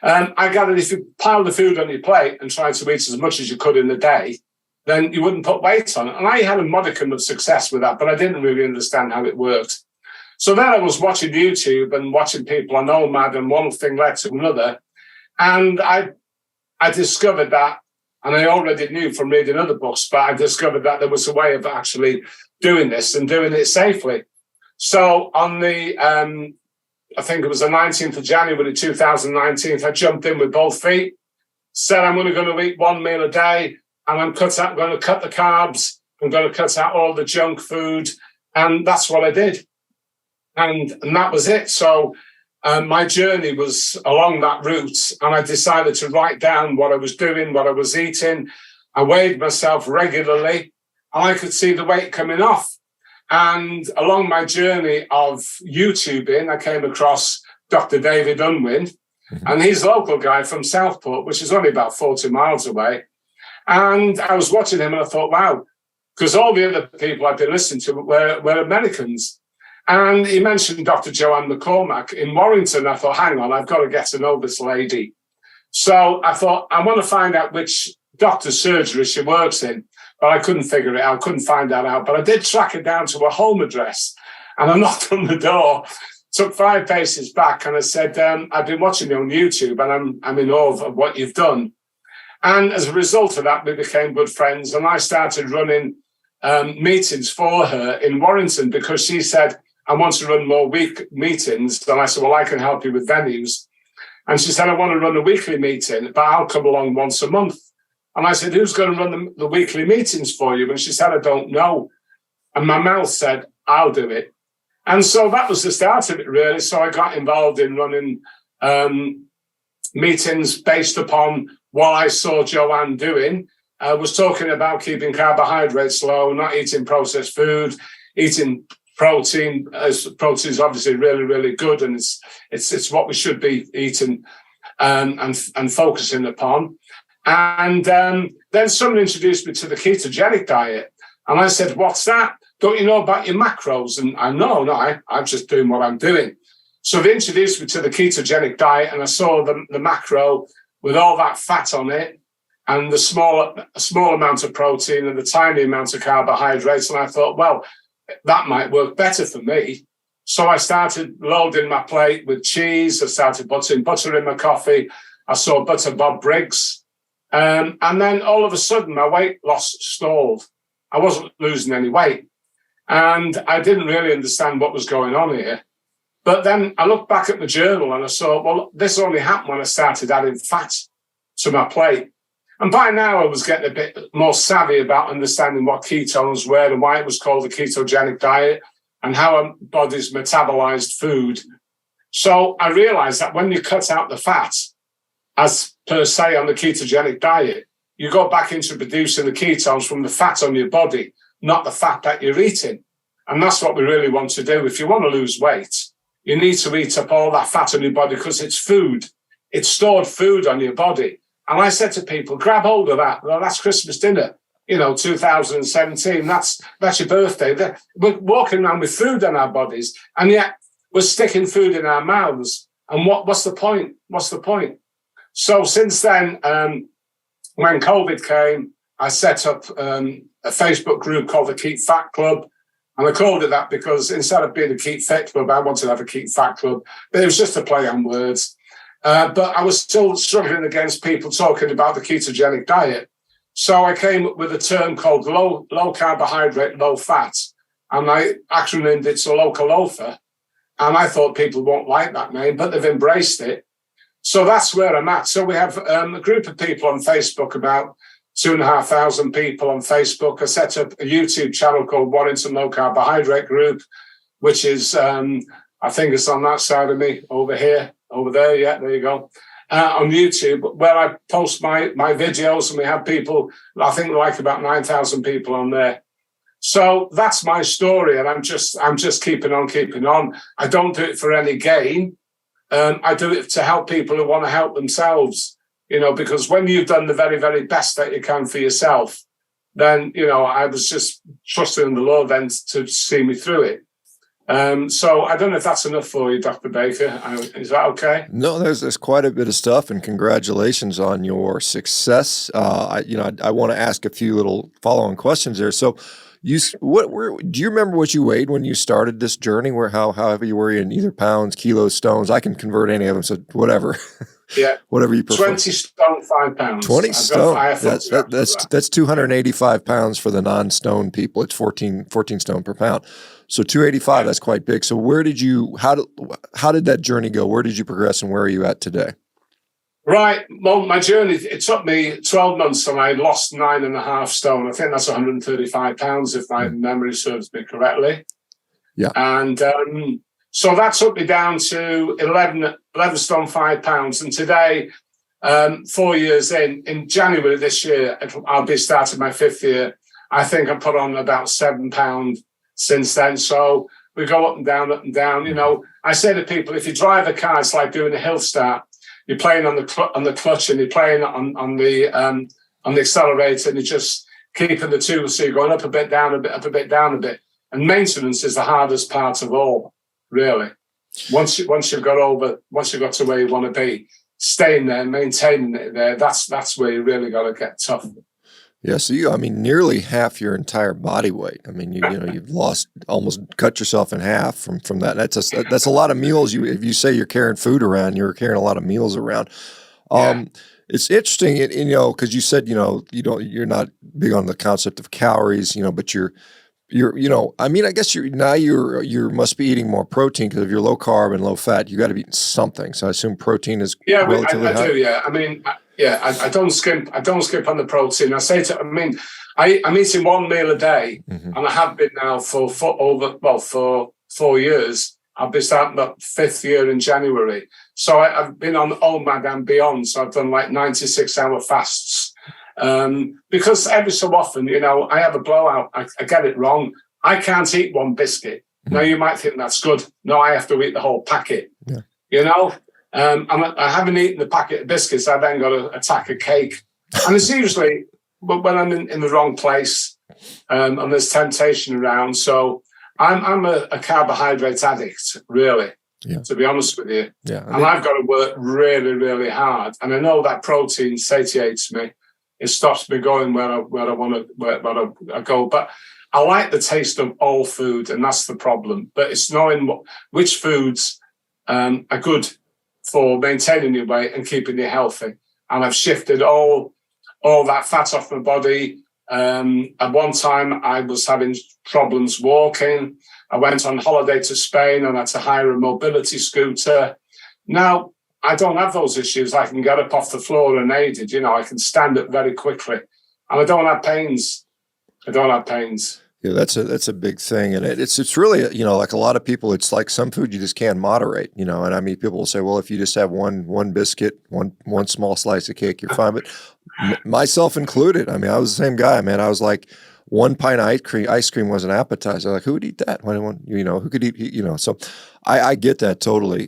I gathered if you pile the food on your plate and try to eat as much as you could in a day, then you wouldn't put weight on it. And I had a modicum of success with that, but I didn't really understand how it worked. So then I was watching YouTube and watching people on Nomad, and one thing led to another. And I discovered that, and I already knew from reading other books, but I discovered that there was a way of actually doing this and doing it safely. So on the, I think it was the 19th of January 2019, I jumped in with both feet, said I'm only going to eat one meal a day, and I'm going to cut the carbs, I'm going to cut out all the junk food, and that's what I did. And that was it. So my journey was along that route, and I decided to write down what I was doing, what I was eating. I weighed myself regularly, and I could see the weight coming off. And along my journey of YouTubing, I came across Dr. David Unwin, and he's a local guy from Southport, which is only about 40 miles away. And I was watching him, and I thought, wow, because all the other people I'd been listening to were Americans. And he mentioned Dr. Joanne McCormack in Warrington. I thought, hang on, I've got to get to know this lady. So I thought, I want to find out which doctor's surgery she works in. But I couldn't figure it out. I couldn't find that out. But I did track her down to her home address. And I knocked on the door, took 5 paces back, and I said, I've been watching you on YouTube, and I'm in awe of what you've done. And as a result of that, we became good friends. And I started running meetings for her in Warrington, because she said, I want to run more week meetings. And I said, well, I can help you with venues. And she said, I want to run a weekly meeting, but I'll come along once a month. And I said, who's going to run the weekly meetings for you? And she said, I don't know. And my mouth said, I'll do it. And so that was the start of it, really. So I got involved in running meetings based upon what I saw Joanne doing. I was talking about keeping carbohydrates low, not eating processed food, eating protein. Protein is obviously really, really good, and it's what we should be eating and focusing upon. And then someone introduced me to the ketogenic diet, and I said, "What's that? Don't you know about your macros?" And I'm just doing what I'm doing. So they introduced me to the ketogenic diet, and I saw the macro with all that fat on it, and the small amount of protein and the tiny amount of carbohydrates. And I thought, well, that might work better for me. So I started loading my plate with cheese. I started putting butter in my coffee. I saw Butter Bob Briggs. And then all of a sudden, my weight loss stalled. I wasn't losing any weight. And I didn't really understand what was going on here. But then I looked back at my journal and I saw, well, this only happened when I started adding fat to my plate. And by now I was getting a bit more savvy about understanding what ketones were and why it was called the ketogenic diet and how our bodies metabolized food. So I realized that when you cut out the fat, as per se on the ketogenic diet, you go back into producing the ketones from the fat on your body, not the fat that you're eating. And that's what we really want to do. If you want to lose weight, you need to eat up all that fat on your body because it's food. It's stored food on your body. And I said to people, grab hold of that. Well, that's Christmas dinner, 2017. That's your birthday. We're walking around with food on our bodies, and yet we're sticking food in our mouths. And what's the point? What's the point? So since then, when COVID came, I set up a Facebook group called the Keep Fat Club. And I called it that because instead of being a Keep Fit Club, I wanted to have a Keep Fat Club. But it was just a play on words. But I was still struggling against people talking about the ketogenic diet. So I came up with a term called low carbohydrate, low fat. And I acronymed it to Local Loafer. And I thought people won't like that name, but they've embraced it. So that's where I'm at. So we have a group of people on Facebook, about 2,500 people on Facebook. I set up a YouTube channel called Warrington Low Carbohydrate Group, which is, I think it's on that side of me, over there. Yeah, there you go. On YouTube, where I post my videos, and we have people, I think like about 9,000 people on there. So that's my story, and I'm just keeping on. I don't do it for any gain. I do it to help people who want to help themselves, because when you've done the very, very best that you can for yourself, then, I was just trusting in the Lord then to see me through it. So I don't know if that's enough for you, Dr. Baker. Is that okay? No, there's quite a bit of stuff, and congratulations on your success. I want to ask a few little follow-on questions there. So, do you remember what you weighed when you started this journey? How heavy you were in either pounds, kilos, stones? I can convert any of them, so whatever. Yeah, whatever you prefer. 20 stone, 5 pounds. 20 stone. That's 285 pounds for the non-stone people. It's 14 stone per pound. So 285, that's quite big. So how did that journey go? Where did you progress, and where are you at today? Right. Well, my journey, it took me 12 months and I lost 9.5 stone. I think that's 135 pounds if my memory serves me correctly. Yeah. And so that took me down to 11 stone, 5 pounds. And today, 4 years in January this year, I'll be starting my 5th year. I think I put on about 7 pounds since then. So we go up and down, up and down. You know, I say to people, if you drive a car, it's like doing a hill start. You're playing on the clutch and you're playing on the accelerator, and you're just keeping the two. So you're going up a bit, down a bit, up a bit, down a bit. And maintenance is the hardest part of all, really. Once you've got to where you want to be, staying there, maintaining it there, that's where you really got to get tough. Yeah, so nearly half your entire body weight. I mean, you've lost, almost cut yourself in half from that. That's a lot of meals. If you say you're carrying food around, you're carrying a lot of meals around. It's interesting, because you said, you're not big on the concept of calories, but you're I guess you must be eating more protein, because if you're low carb and low fat, you got to be eating something. So I assume protein is relatively high. I do. Yeah, I don't skimp on the protein. I'm eating one meal a day, and I have been now for 4 years. I'll be starting my 5th year in January. So I've been on OMAD and beyond. So I've done like 96-hour fasts. Because every so often, I have a blowout. I get it wrong. I can't eat one biscuit. Now you might think that's good. No, I have to eat the whole packet. Yeah. I haven't eaten the packet of biscuits. I then got to attack a cake. And it's usually when I'm in the wrong place, and there's temptation around. So I'm a carbohydrate addict, really, to be honest with you. Yeah, and I've got to work really, really hard. And I know that protein satiates me. It stops me going where I want to go. But I like the taste of all food, and that's the problem. But it's knowing which foods are good for maintaining your weight and keeping you healthy. And I've shifted all that fat off my body. At one time, I was having problems walking. I went on holiday to Spain and had to hire a mobility scooter. Now, I don't have those issues. I can get up off the floor unaided. I can stand up very quickly. And I don't have pains. Yeah, that's a big thing, and it's really like a lot of people. It's like some food you just can't moderate, And people will say, well, if you just have one biscuit, one small slice of cake, you're fine. But myself included, I was the same guy, man. I was like, one pint of ice cream was an appetizer. Like, who would eat that? Who could eat? So I get that totally.